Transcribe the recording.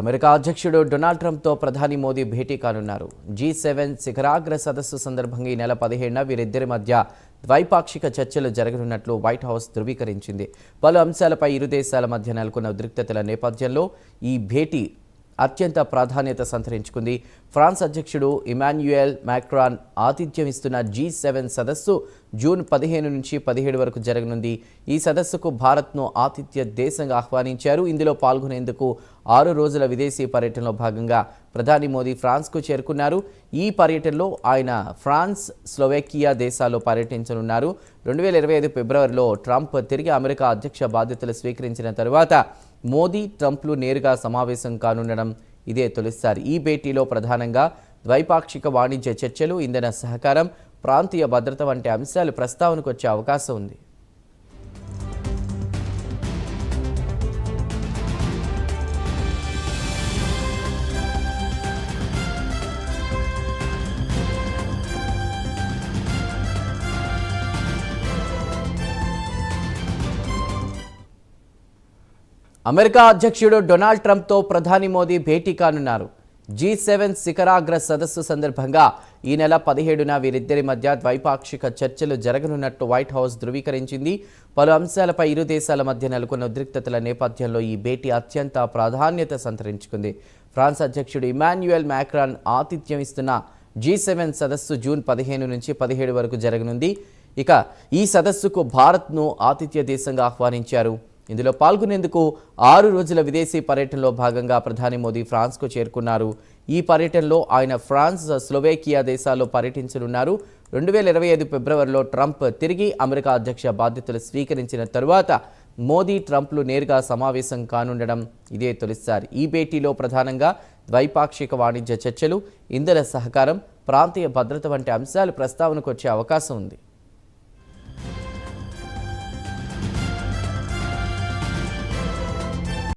America అధ్యక్షుడు Donald ట్రంప్తో ప్రధాని మోదీ భేటీ కానున్నారు. G7 శిఖరాగ్ర సదస్సు సందర్భంగా ఈ నెల 15న వీరిద్దరి మధ్య ద్వైపాక్షిక చర్చలు జరగనున్నట్లు వైట్ హౌస్ ధృవీకరించింది. పలు అంశాలపై ఇరు దేశాల మధ్య నెలకొన్న ఉద్రిక్తతల నేపథ్యంలో ఈ భేటీ అత్యంత ప్రాధాన్యత సంతరించుకుంది. ఫ్రాన్స్ అధ్యక్షుడు ఇమాన్యుయల్ మాక్రాన్ ఆతిథ్యం ఇస్తున్న G7 సదస్సు జూన్ 15 నుంచి 17 వరకు జరగనుంది. ఈ సదస్సుకు భారత్ను ఆతిథ్య దేశంగా ఆహ్వానించారు. ఇందులో పాల్గొనేందుకు 6 రోజుల విదేశీ పర్యటనలో భాగంగా ప్రధాని మోదీ ఫ్రాన్స్కు చేరుకున్నారు. ఈ పర్యటనలో ఆయన ఫ్రాన్స్, స్లోవేకియా దేశాల్లో పర్యటించనున్నారు. 2025 ఫిబ్రవరిలో ట్రంప్ తిరిగి అమెరికా అధ్యక్ష బాధ్యతలు స్వీకరించిన తరువాత మోదీ, ట్రంప్లు నేరుగా సమావేశం కానుండడం ఇదే తొలిసారి. ఈ భేటీలో ప్రధానంగా ద్వైపాక్షిక వాణిజ్య చర్చలు, ఇంధన సహకారం, ప్రాంతీయ భద్రత వంటి అంశాలు ప్రస్తావనకు వచ్చే అవకాశం ఉంది. అమెరికా అధ్యక్షుడు డొనాల్డ్ ట్రంప్తో ప్రధాని మోదీ భేటీ కానున్నారు. G7 శిఖరాగ్ర సదస్సు సందర్భంగా ఈ నెల 17న వీరిద్దరి మధ్య ద్వైపాక్షిక చర్చలు జరగనున్నట్టు వైట్ హౌస్ ధృవీకరించింది. పలు అంశాలపై ఇరు దేశాల మధ్య నెలకొన్న ఉద్రిక్తతల నేపథ్యంలో ఈ భేటీ అత్యంత ప్రాధాన్యత సంతరించుకుంది. ఫ్రాన్స్ అధ్యక్షుడు ఇమాన్యుయల్ మాక్రాన్ ఆతిథ్యం ఇస్తున్న G7 సదస్సు జూన్ 15 నుంచి 17 వరకు జరగనుంది. ఇక ఈ సదస్సుకు భారత్ను ఆతిథ్య దేశంగా ఆహ్వానించారు. ఇందులో పాల్గొనేందుకు 6 రోజుల విదేశీ పర్యటనలో భాగంగా ప్రధాని మోదీ ఫ్రాన్స్కు చేరుకున్నారు. ఈ పర్యటనలో ఆయన ఫ్రాన్స్, స్లోవేకియా దేశాల్లో పర్యటించనున్నారు. 2025 ఫిబ్రవరిలో ట్రంప్ తిరిగి అమెరికా అధ్యక్ష బాధ్యతలు స్వీకరించిన తరువాత మోదీ, ట్రంప్లు నేరుగా సమావేశం కానుండడం ఇదే తొలిసారి. ఈ భేటీలో ప్రధానంగా ద్వైపాక్షిక వాణిజ్య చర్చలు, ఇంధన సహకారం, ప్రాంతీయ భద్రత వంటి అంశాలు ప్రస్తావనకు వచ్చే అవకాశం ఉంది.